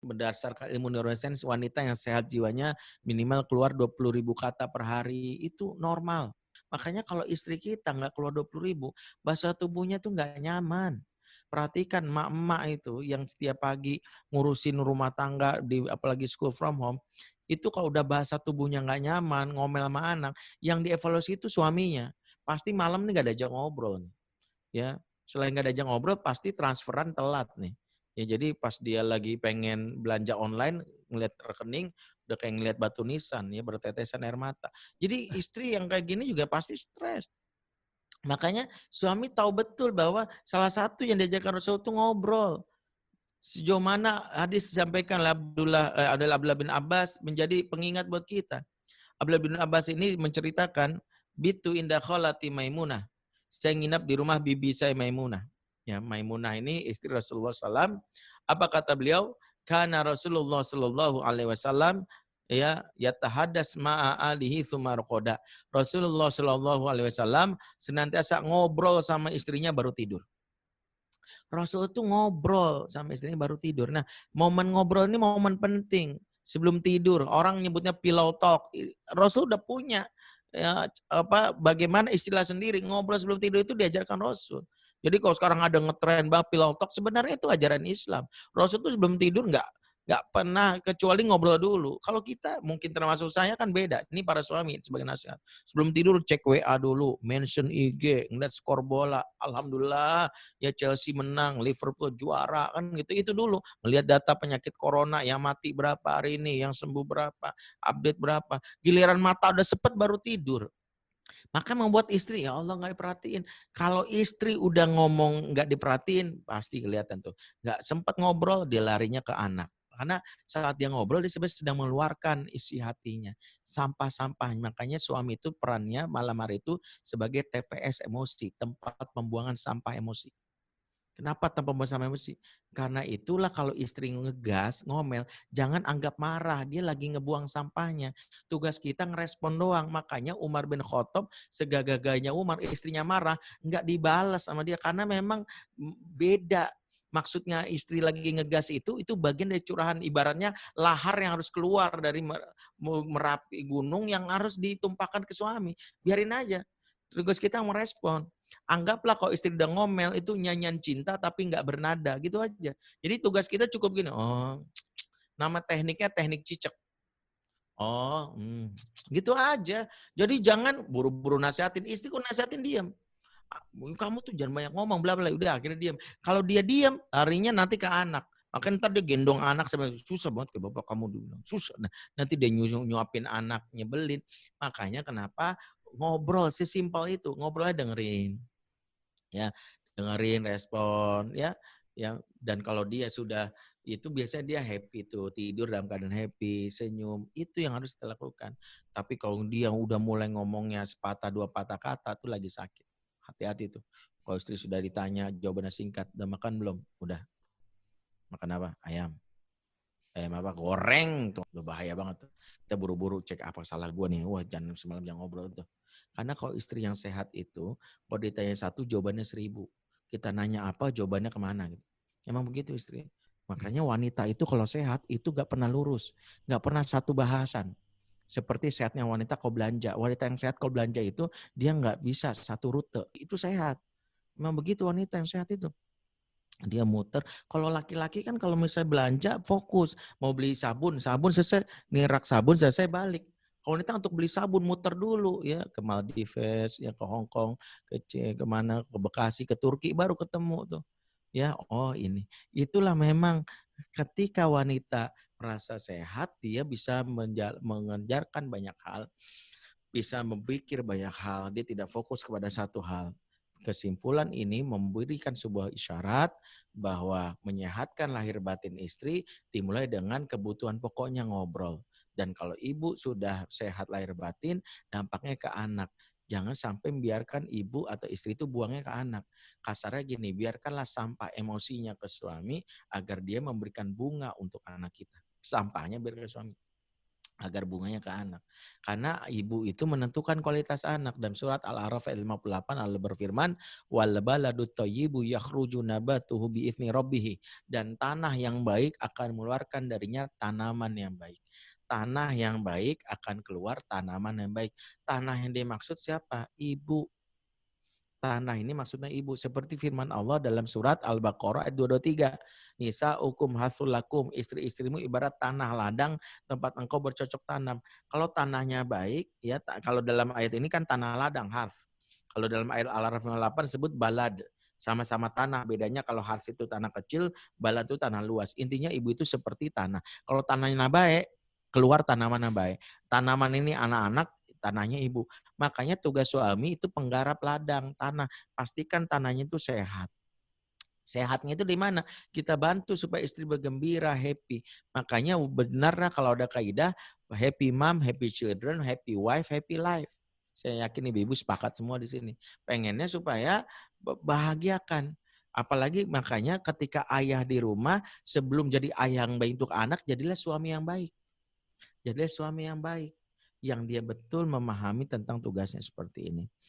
berdasarkan ilmu neuroscience, wanita yang sehat jiwanya minimal keluar 20.000 kata per hari, itu normal. Makanya kalau istri kita nggak keluar 20.000, bahasa tubuhnya tuh nggak nyaman. Perhatikan emak-emak itu yang setiap pagi ngurusin rumah tangga, apalagi school from home, itu kalau udah bahasa tubuhnya nggak nyaman, ngomel sama anak, yang dievaluasi itu suaminya. Pasti malam nih nggak diajak ngobrol. Ya, selain nggak diajak ngobrol, pasti transferan telat nih. Ya, jadi pas dia lagi pengen belanja online, ngeliat rekening, udah kayak ngeliat batu nisan, ya bertetesan air mata. Jadi istri yang kayak gini juga pasti stres. Makanya suami tahu betul bahwa salah satu yang diajarkan Rasul itu ngobrol. Sejauh mana hadis disampaikan Abdullah bin Abbas menjadi pengingat buat kita. Abdullah bin Abbas ini menceritakan, bitu indah kholati Maimunah. Saya nginap di rumah bibi saya Maimunah. Ya, Maimunah ini istri Rasulullah SAW. Apa kata beliau? Karena Rasulullah Sallallahu Alaihi Wasallam ya yatahadas ma'a alihi sumarqoda. Rasulullah Sallallahu Alaihi Wasallam senantiasa ngobrol sama istrinya baru tidur. Rasul itu ngobrol sama istrinya baru tidur. Nah, momen ngobrol ini momen penting. Sebelum tidur, orang nyebutnya pillow talk. Rasul udah punya ya, bagaimana istilah sendiri. Ngobrol sebelum tidur itu diajarkan Rasul. Jadi kalau sekarang ada ngetren banget pillow talk, sebenarnya itu ajaran Islam. Rasul itu sebelum tidur nggak pernah kecuali ngobrol dulu. Kalau kita mungkin termasuk saya kan beda. Ini para suami sebagai nasihat. Sebelum tidur cek WA dulu, mention IG, ngeliat skor bola. Alhamdulillah ya Chelsea menang, Liverpool juara kan gitu. Itu dulu. Melihat data penyakit corona yang mati berapa hari ini, yang sembuh berapa, update berapa. Giliran mata udah sepet baru tidur. Maka membuat istri, ya Allah nggak diperhatiin. Kalau istri udah ngomong nggak diperhatiin, pasti kelihatan tuh. Nggak sempat ngobrol, dia larinya ke anak. Karena saat dia ngobrol, dia sebenarnya sedang mengeluarkan isi hatinya. Sampah-sampah. Makanya suami itu perannya malam hari itu sebagai TPS emosi, tempat pembuangan sampah emosi. Kenapa tanpa membuang sampah emosi? Karena itulah kalau istri ngegas, ngomel, jangan anggap marah, dia lagi ngebuang sampahnya. Tugas kita ngerespon doang. Makanya Umar bin Khattab, segagaganya Umar, istrinya marah, nggak dibalas sama dia. Karena memang beda. Maksudnya istri lagi ngegas itu bagian dari curahan. Ibaratnya lahar yang harus keluar dari Merapi gunung yang harus ditumpahkan ke suami. Biarin aja. Tugas kita merespon. Anggaplah kalau istri udah ngomel itu nyanyian cinta tapi nggak bernada gitu aja. Jadi tugas kita cukup gini, oh nama tekniknya teknik cicak. Oh, gitu aja. Jadi jangan buru-buru nasihatin istriku, nasihatin diam. Kamu tuh jangan banyak ngomong, bla bla. Udah akhirnya diam. Kalau dia diam, larinya nanti ke anak. Maka ntar dia gendong anak sama susah banget ke bapak kamu dulu. Susah. Nah, nanti dia nyuapin anak, nyebelin. Makanya kenapa ngobrol sesimpel itu. Ngobrolnya dengerin. Ya, dengerin, respon, ya, dan kalau dia sudah itu biasanya dia happy tuh, tidur dalam keadaan happy, senyum, itu yang harus kita lakukan. Tapi kalau dia udah mulai ngomongnya sepatah dua patah kata tuh lagi sakit. Hati-hati tuh. Kalau istri sudah ditanya jawabannya singkat, udah makan belum? Udah. Makan apa? Ayam. Ayam apa? Goreng tuh. Udah bahaya banget tuh. Kita buru-buru cek apa salah gua nih. Wah, jangan semalam jangan ngobrol tuh. Karena kalau istri yang sehat itu, kalau ditanya satu jawabannya 1000. Kita nanya apa jawabannya kemana gitu. Emang begitu istri. Makanya wanita itu kalau sehat itu gak pernah lurus. Gak pernah satu bahasan. Seperti sehatnya wanita kalau belanja. Wanita yang sehat kalau belanja itu dia gak bisa satu rute. Itu sehat. Memang begitu wanita yang sehat itu. Dia muter. Kalau laki-laki kan kalau misalnya belanja fokus. Mau beli sabun selesai. Nirak sabun selesai balik. Kalau wanita untuk beli sabun muter dulu ya ke Maldives, ya ke Hong Kong, ke mana, ke Bekasi, ke Turki baru ketemu tuh. Ya, oh ini. Itulah memang ketika wanita merasa sehat, dia bisa mengejarkan banyak hal, bisa memikir banyak hal, dia tidak fokus kepada satu hal. Kesimpulan ini memberikan sebuah isyarat bahwa menyehatkan lahir batin istri dimulai dengan kebutuhan pokoknya ngobrol. Dan kalau ibu sudah sehat lahir batin, dampaknya ke anak. Jangan sampai membiarkan ibu atau istri itu buangnya ke anak. Kasarnya gini, biarkanlah sampah emosinya ke suami agar dia memberikan bunga untuk anak kita. Sampahnya biar ke suami. agar bunganya ke anak. Karena ibu itu menentukan kualitas anak. Dalam surat Al-A'raf ayat 58 Allah berfirman, "Wal baladut thayyibu yakhruju nabatuhu bi'izni rabbih." Dan tanah yang baik akan mengeluarkan darinya tanaman yang baik. Tanah yang baik akan keluar tanaman yang baik. Tanah yang dimaksud siapa? Ibu. Tanah ini maksudnya ibu. Seperti firman Allah dalam surat Al-Baqarah ayat 223. Nisa'ukum hathul lakum. Istri-istrimu ibarat tanah ladang tempat engkau bercocok tanam. Kalau tanahnya baik, ya kalau dalam ayat ini kan tanah ladang, harf. Kalau dalam ayat Al-Araf 58 disebut balad. Sama-sama tanah. Bedanya kalau harf itu tanah kecil, balad itu tanah luas. Intinya ibu itu seperti tanah. Kalau tanahnya baik, keluar tanaman yang baik. Tanaman ini anak-anak, tanahnya ibu. Makanya tugas suami itu penggarap ladang tanah. Pastikan tanahnya itu sehat. Sehatnya itu di mana? Kita bantu supaya istri bergembira, happy. Makanya benarlah kalau ada kaidah, happy mom, happy children, happy wife, happy life. Saya yakin ibu-ibu sepakat semua di sini. Pengennya supaya bahagiakan. Apalagi makanya ketika ayah di rumah, sebelum jadi ayah yang baik untuk anak, jadilah suami yang baik. Jadilah suami yang baik. Yang dia betul memahami tentang tugasnya seperti ini.